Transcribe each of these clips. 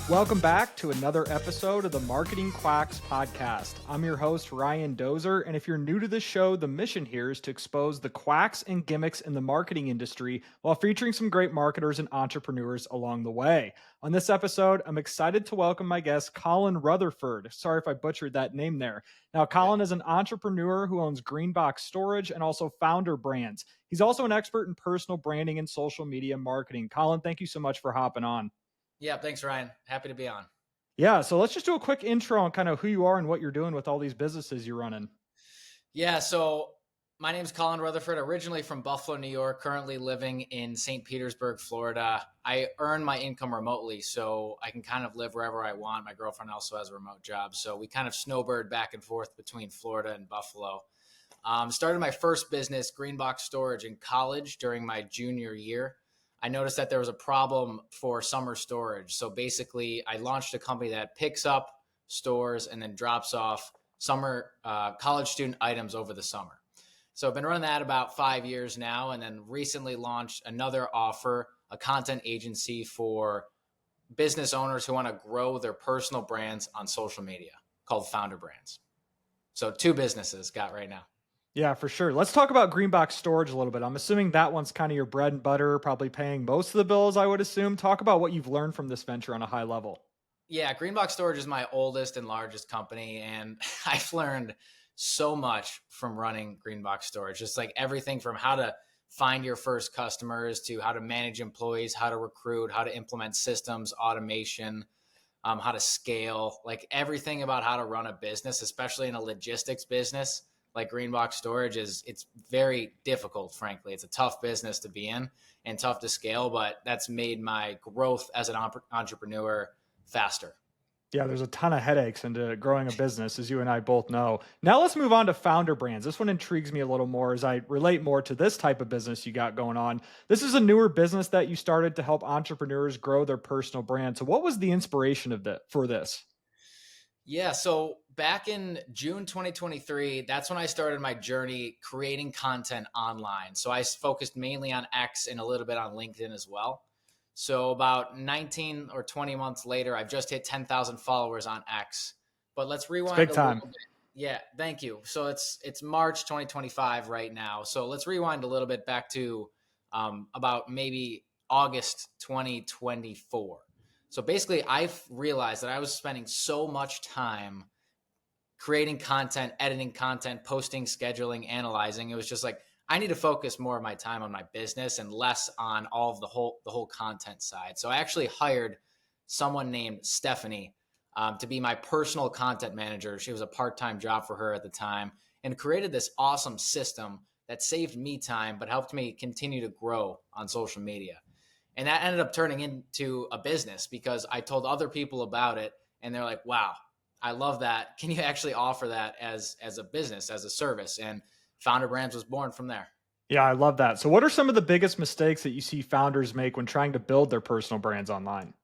Welcome back to another episode of the Marketing Quacks podcast. I'm your host, Ryan Dozer, and if you're new to the show, the mission here is to expose the quacks and gimmicks in the marketing industry while featuring some great marketers and entrepreneurs along the way. On this episode, I'm excited to welcome my guest, Collin Rutherford. Sorry if I butchered that name there. Now, Colin is an entrepreneur who owns Greenbox Storage and also Founder Brands. He's also an expert in personal branding and social media marketing. Colin, thank you so much for hopping on. Yeah, thanks, Ryan. Happy to be on. Yeah, so let's just do a quick intro on kind of who you are and what you're doing with all these businesses you're running. Yeah, so my name is Collin Rutherford, originally from Buffalo, New York, currently living in St. Petersburg, Florida. I earn my income remotely, so I can kind of live wherever I want. My girlfriend also has a remote job, so we kind of snowbird back and forth between Florida and Buffalo. Started my first business, Greenbox Storage, in college during my junior year. I noticed that there was a problem for summer storage. So basically, I launched a company that picks up, stores, and then drops off summer college student items over the summer. So I've been running that about 5 years now, and then recently launched another offer, a content agency for business owners who want to grow their personal brands on social media called Founder Brands. So 2 businesses got right now. Yeah, for sure. Let's talk about Greenbox Storage a little bit. I'm assuming that one's kind of your bread and butter, probably paying most of the bills, I would assume. Talk about what you've learned from this venture on a high level. Yeah, Greenbox Storage is my oldest and largest company, and I've learned so much from running Greenbox Storage. Just like everything from how to find your first customers to how to manage employees, how to recruit, how to implement systems, automation, how to scale, like everything about how to run a business, especially in a logistics business. Like Greenbox Storage it's very difficult, frankly. It's a tough business to be in and tough to scale, but that's made my growth as an entrepreneur faster. Yeah, there's a ton of headaches into growing a business, as you and I both know. Now let's move on to Founder Brands. This one intrigues me a little more as I relate more to this type of business you got going on. This is a newer business that you started to help entrepreneurs grow their personal brand. So what was the inspiration for this? Yeah, so back in June 2023, that's when I started my journey creating content online. So I focused mainly on X and a little bit on LinkedIn as well. So about 19 or 20 months later, I've just hit 10,000 followers on X. But let's rewind It's big time. little bit. Yeah, thank you. So it's March 2025 right now. So let's rewind a little bit back to about maybe August 2024. So basically, I've realized that I was spending so much time creating content, editing content, posting, scheduling, analyzing. It was just like, I need to focus more of my time on my business and less on all of the whole content side. So I actually hired someone named Stephanie to be my personal content manager. She was a part-time job for her at the time, and created this awesome system that saved me time, but helped me continue to grow on social media. And that ended up turning into a business because I told other people about it, and they're like, wow, I love that. Can you actually offer that as a business, as a service? And Founder Brands was born from there. Yeah, I love that. So what are some of the biggest mistakes that you see founders make when trying to build their personal brands online?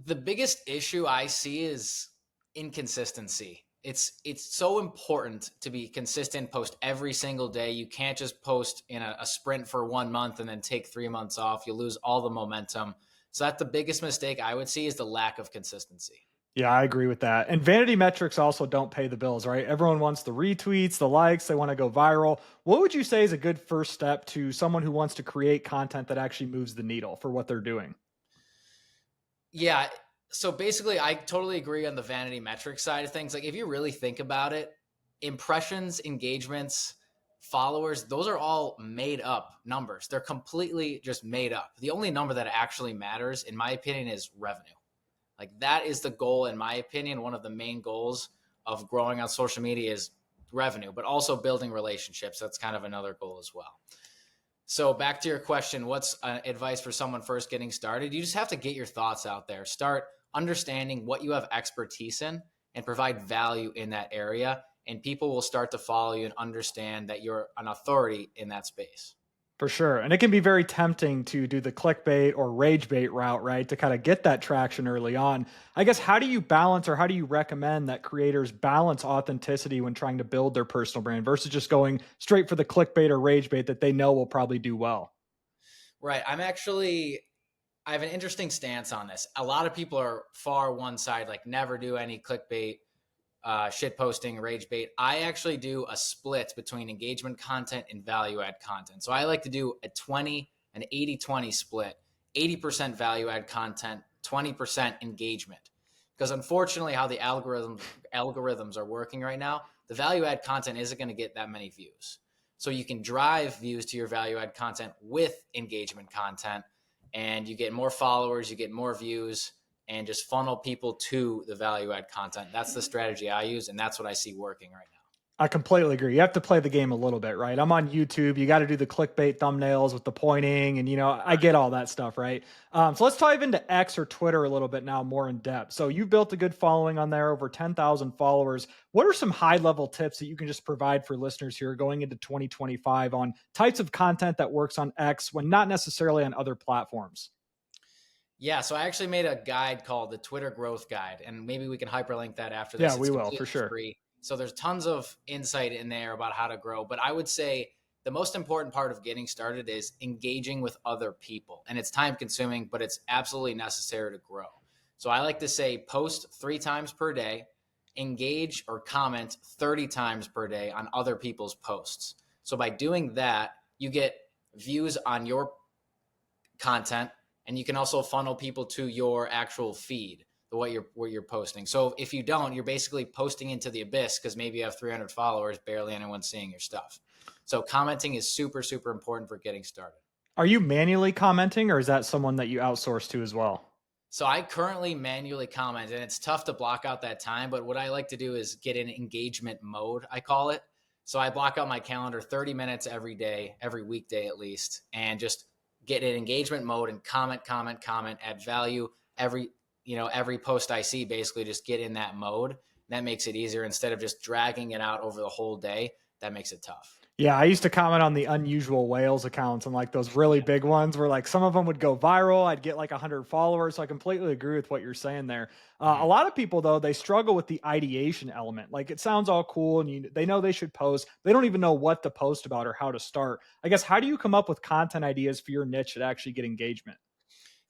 The biggest issue I see is inconsistency. It's so important to be consistent, post every single day. You can't just post in a sprint for 1 month and then take 3 months off. You lose all the momentum. So that's the biggest mistake I would see, is the lack of consistency. Yeah, I agree with that. And vanity metrics also don't pay the bills, right? Everyone wants the retweets, the likes, they want to go viral. What would you say is a good first step to someone who wants to create content that actually moves the needle for what they're doing? Yeah. So basically, I totally agree on the vanity metric side of things. Like, if you really think about it, impressions, engagements, followers, those are all made up numbers. They're completely just made up. The only number that actually matters, in my opinion, is revenue. Like, that is the goal, in my opinion. One of the main goals of growing on social media is revenue, but also building relationships. That's kind of another goal as well. So back to your question, what's advice for someone first getting started? You just have to get your thoughts out there. Start understanding what you have expertise in and provide value in that area. And people will start to follow you and understand that you're an authority in that space. For sure. And it can be very tempting to do the clickbait or rage bait route, right? To kind of get that traction early on. I guess, how do you balance or how do you recommend that creators balance authenticity when trying to build their personal brand versus just going straight for the clickbait or rage bait that they know will probably do well? Right. I have an interesting stance on this. A lot of people are far one side, like never do any clickbait, shit posting, rage bait. I actually do a split between engagement content and value add content. So I like to do a 20, an 80-20 split, 80% value add content, 20% engagement. Because unfortunately, how the algorithms are working right now, the value add content isn't going to get that many views. So you can drive views to your value add content with engagement content, and you get more followers, you get more views, and just funnel people to the value add content. That's the strategy I use, and that's what I see working right now. I completely agree. You have to play the game a little bit, right? I'm on YouTube. You got to do the clickbait thumbnails with the pointing, and I get all that stuff, right? So let's dive into X or Twitter a little bit now, more in depth. So you've built a good following on there, over 10,000 followers. What are some high level tips that you can just provide for listeners here going into 2025 on types of content that works on X when not necessarily on other platforms? Yeah, so I actually made a guide called the Twitter Growth Guide, and maybe we can hyperlink that after Yeah, this. we It's will for completely sure. free. So there's tons of insight in there about how to grow. But I would say the most important part of getting started is engaging with other people. And it's time consuming, but it's absolutely necessary to grow. So I like to say post 3 times per day, engage or comment 30 times per day on other people's posts. So by doing that, you get views on your content, and you can also funnel people to your actual feed, what you're posting. So if you don't, you're basically posting into the abyss because maybe you have 300 followers, barely anyone's seeing your stuff. So commenting is super, super important for getting started. Are you manually commenting or is that someone that you outsource to as well? So I currently manually comment, and it's tough to block out that time. But what I like to do is get in engagement mode, I call it. So I block out my calendar 30 minutes every day, every weekday at least, and just get in engagement mode and comment, add value. Every post I see, basically just get in that mode. That makes it easier instead of just dragging it out over the whole day. That makes it tough. Yeah, I used to comment on the unusual whales accounts and like those really big ones where like some of them would go viral. I'd get like 100 followers. So I completely agree with what you're saying there. A Mhm. lot of people though, they struggle with the ideation element. Like it sounds all cool and they know they should post. They don't even know what to post about or how to start. I guess, how do you come up with content ideas for your niche that actually get engagement?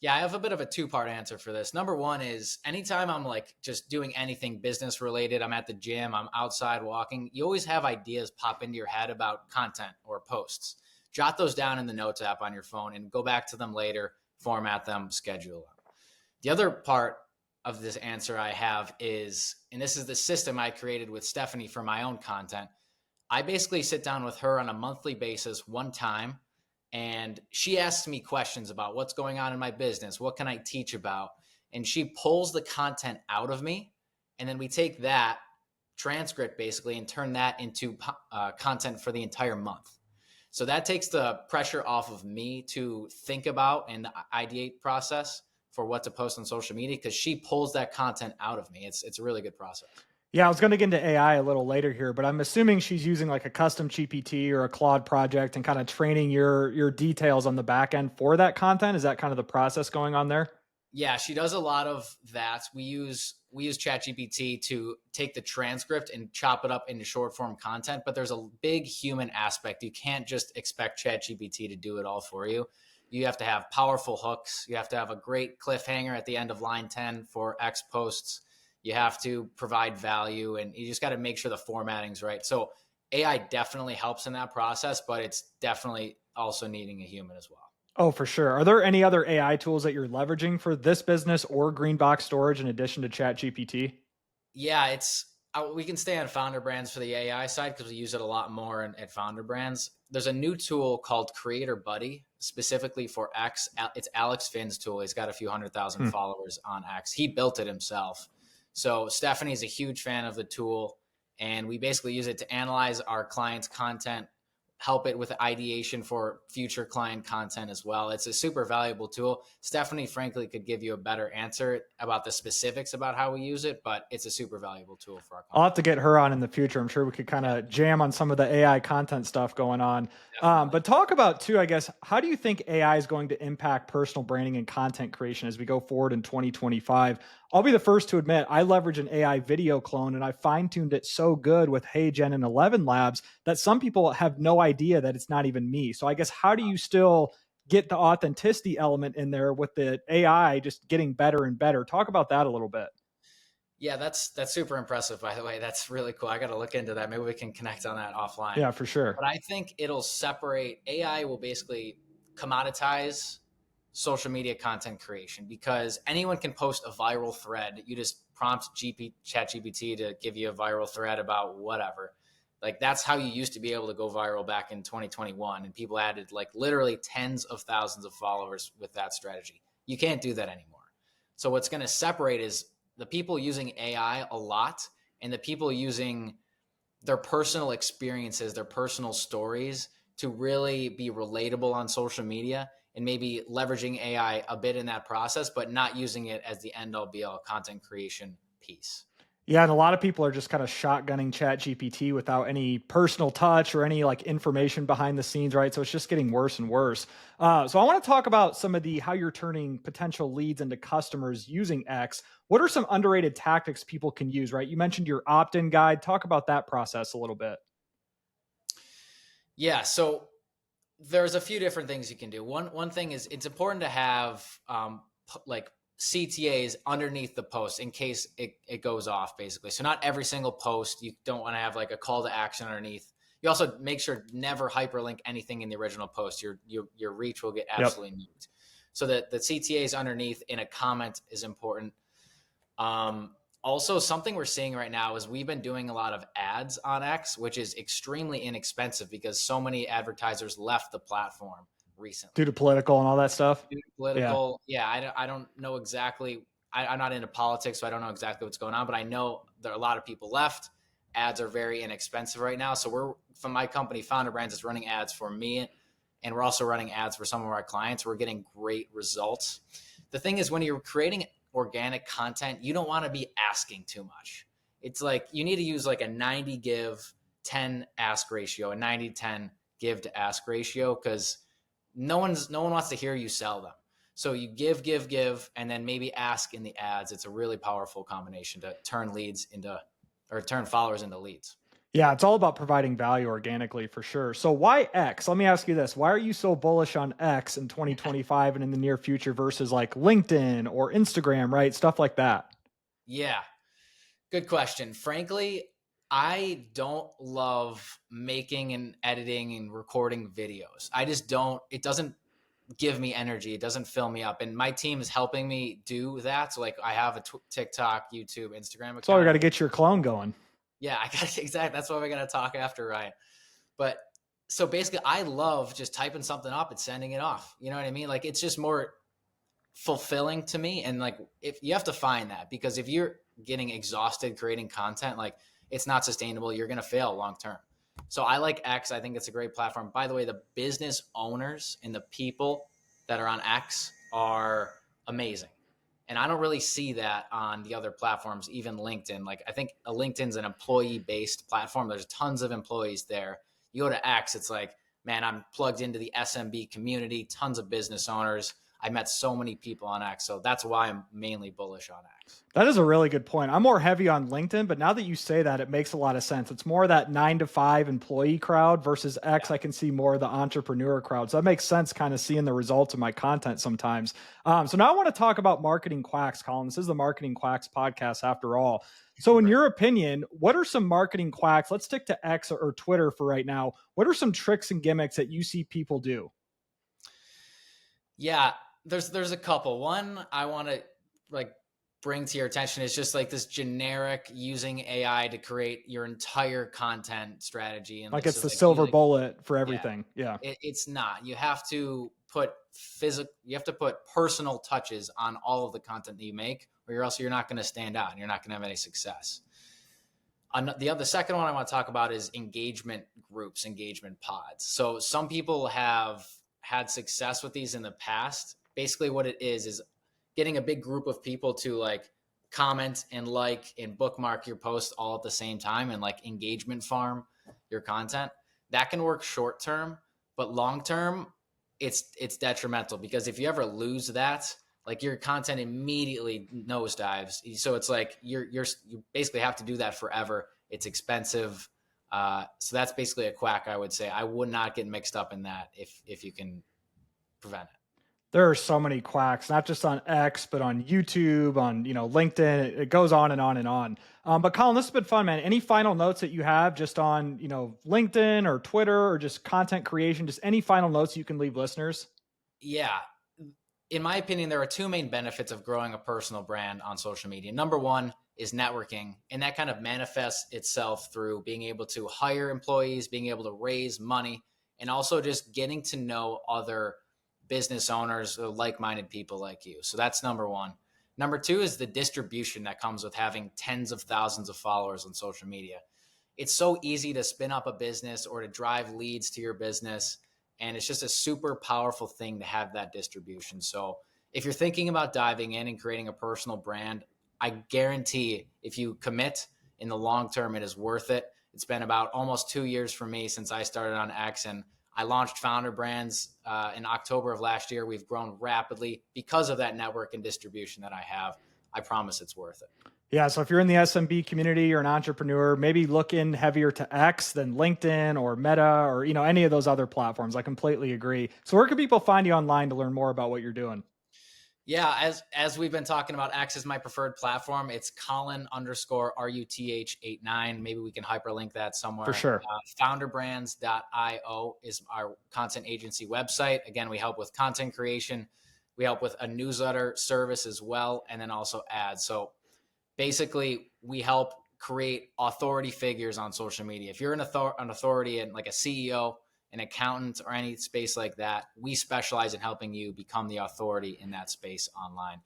Yeah, I have a bit of a two-part answer for this. Number one is anytime I'm like just doing anything business related, I'm at the gym, I'm outside walking, you always have ideas pop into your head about content or posts. Jot those down in the notes app on your phone and go back to them later, format them, schedule them. The other part of this answer I have is, and this is the system I created with Stephanie for my own content. I basically sit down with her on a monthly basis one time, and she asks me questions about what's going on in my business, what can I teach about, and she pulls the content out of me, and then we take that transcript basically and turn that into content for the entire month. So that takes the pressure off of me to think about and the ideate process for what to post on social media because she pulls that content out of me. It's a really good process. Yeah, I was going to get into AI a little later here, but I'm assuming she's using like a custom GPT or a Claude project and kind of training your details on the back end for that content. Is that kind of the process going on there? Yeah, she does a lot of that. We use ChatGPT to take the transcript and chop it up into short form content, but there's a big human aspect. You can't just expect ChatGPT to do it all for you. You have to have powerful hooks. You have to have a great cliffhanger at the end of line 10 for X posts. You have to provide value, and you just got to make sure the formatting's right. So AI definitely helps in that process, but it's definitely also needing a human as well. Oh, for sure. Are there any other AI tools that you're leveraging for this business or Greenbox Storage in addition to ChatGPT? Yeah, we can stay on Founder Brands for the AI side because we use it a lot more at Founder Brands. There's a new tool called Creator Buddy specifically for X. It's Alex Finn's tool. He's got a few 100,000 Hmm. followers on X. He built it himself. So Stephanie's a huge fan of the tool, and we basically use it to analyze our clients' content help it with ideation for future client content as well. It's a super valuable tool. Stephanie, frankly, could give you a better answer about the specifics about how we use it, but it's a super valuable tool for our I'll company. have to get her on in the future. I'm sure we could kind Yeah, of jam on some of the AI content stuff going on. definitely. But talk about too, I guess, how do you think AI is going to impact personal branding and content creation as we go forward in 2025? I'll be the first to admit I leverage an AI video clone and I fine tuned it so good with HeyGen and 11 Labs that some people have no idea that it's not even me. So I guess how do you still get the authenticity element in there with the AI just getting better and better? Talk about that a little bit. Yeah, that's super impressive, by the way. That's really cool. I got to look into that. Maybe we can connect on that offline. Yeah, for sure. But I think it'll separate. AI will basically commoditize social media content creation because anyone can post a viral thread. You just prompt ChatGPT to give you a viral thread about whatever. Like that's how you used to be able to go viral back in 2021, and people added like literally tens of thousands of followers with that strategy. You can't do that anymore. So what's going to separate is the people using AI a lot and the people using their personal experiences, their personal stories to really be relatable on social media and maybe leveraging AI a bit in that process, but not using it as the end all be all content creation piece. Yeah, and a lot of people are just kind of shotgunning Chat GPT without any personal touch or any like information behind the scenes, right? So it's just getting worse and worse. So I want to talk about some of the how you're turning potential leads into customers using X. What are some underrated tactics people can use, right? You mentioned your opt-in guide. Talk about that process a little bit. Yeah, so there's a few different things you can do. One thing is it's important to have like CTAs underneath the post in case it goes off, basically. So not every single post, you don't want to have like a call to action underneath. You also make sure never hyperlink anything in the original post. Your reach will get Yep. absolutely nuked. So that the CTAs underneath in a comment is important. Also, something we're seeing right now is we've been doing a lot of ads on X, which is extremely inexpensive because so many advertisers left the platform recently. Due to political and all that stuff. Due to Yeah. political, yeah, I don't know exactly. I'm not into politics, so I don't know exactly what's going on, but I know there are a lot of people left. Ads are very inexpensive right now. So we're, from my company, Founder Brands, is running ads for me, and we're also running ads for some of our clients. We're getting great results. The thing is, when you're creating organic content, you don't want to be asking too much. It's like you need to use like a 90 give 10 ask ratio, a 90-10 give to ask ratio, because no one wants to hear you sell them. So you give, and then maybe ask in the ads. It's a really powerful combination to turn leads into, or turn followers into leads. Yeah, it's all about providing value organically for sure. So why X? Let me ask you this. Why are you so bullish on X in 2025 and in the near future versus like LinkedIn or Instagram, right? Stuff like that. Yeah, good question. Frankly, I don't love making and editing and recording videos. I just don't, it doesn't give me energy. It doesn't fill me up. And my team is helping me do that. So like I have a TikTok, YouTube, Instagram So we got account. to get your clone going. Yeah, I got exactly. That's what we're going to talk after, Ryan. But so basically I love just typing something up and sending it off. You know what I mean? Like it's just more fulfilling to me. And like, if you have to find that, because if you're getting exhausted creating content, like it's not sustainable, you're going to fail long term. So I like X. I think it's a great platform. By the way, the business owners and the people that are on X are amazing. And I don't really see that on the other platforms, even LinkedIn. Like I think a LinkedIn's an employee-based platform. There's tons of employees there. You go to X, it's like, man, I'm plugged into the SMB community, tons of business owners. I met so many people on X. So that's why I'm mainly bullish on X. That is a really good point. I'm more heavy on LinkedIn, but now that you say that, it makes a lot of sense. It's more that 9 to 5 employee crowd versus X. Yeah. I can see more of the entrepreneur crowd. So that makes sense kind of seeing the results of my content sometimes. So now I want to talk about marketing quacks, Colin. This is the Marketing Quacks podcast after all. So in your opinion, what are some marketing quacks? Let's stick to X or Twitter for right now. What are some tricks and gimmicks that you see people do? Yeah, there's a couple. One I want to like bring to your attention is just like this generic using AI to create your entire content strategy. And Like this it's is the like silver using, bullet for yeah, everything. Yeah. it's not. You have to put you have to put personal touches on all of the content that you make, or else you're not going to stand out and you're not going to have any success. The second one I want to talk about is engagement groups, engagement pods. So some people have had success with these in the past. Basically, what it is getting a big group of people to like comment and like and bookmark your post all at the same time and like engagement farm your content. That can work short term, but long term, it's detrimental because if you ever lose that, like your content immediately nosedives. So it's like you basically have to do that forever. It's expensive. So that's basically a quack. I would say I would not get mixed up in that if you can prevent it. There are so many quacks, not just on X, but on YouTube, on LinkedIn. It goes on and on and on. But Colin, this has been fun, man. Any final notes that you have just on LinkedIn or Twitter or just content creation? Just any final notes you can leave listeners? Yeah. In my opinion, there are two main benefits of growing a personal brand on social media. Number one is networking, and that kind of manifests itself through being able to hire employees, being able to raise money, and also just getting to know other business owners or like-minded people like you. So that's number one. Number two is the distribution that comes with having tens of thousands of followers on social media. It's so easy to spin up a business or to drive leads to your business. And it's just a super powerful thing to have that distribution. So if you're thinking about diving in and creating a personal brand, I guarantee if you commit in the long term, it is worth it. It's been about almost 2 years for me since I started on X, and I launched Founder Brands in October of last year. We've grown rapidly because of that network and distribution that I have. I promise it's worth it. Yeah, so if you're in the SMB community or an entrepreneur, maybe look in heavier to X than LinkedIn or Meta or any of those other platforms. I completely agree. So where can people find you online to learn more about what you're doing? Yeah, as we've been talking about, X is my preferred platform. It's Colin_RUTH89. Maybe we can hyperlink that somewhere. For sure. Founderbrands.io is our content agency website. Again, we help with content creation. We help with a newsletter service as well, and then also ads. So basically, we help create authority figures on social media. If you're an authority and like a CEO, an accountant, or any space like that, we specialize in helping you become the authority in that space online.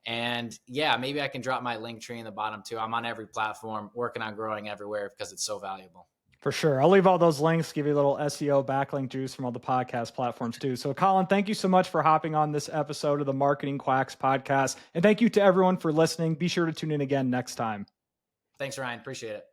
And yeah, maybe I can drop my link tree in the bottom too. I'm on every platform, working on growing everywhere because it's so valuable. For sure. I'll leave all those links, give you a little SEO backlink juice from all the podcast platforms too. So Colin, thank you so much for hopping on this episode of the Marketing Quacks podcast. And thank you to everyone for listening. Be sure to tune in again next time. Thanks, Ryan. Appreciate it.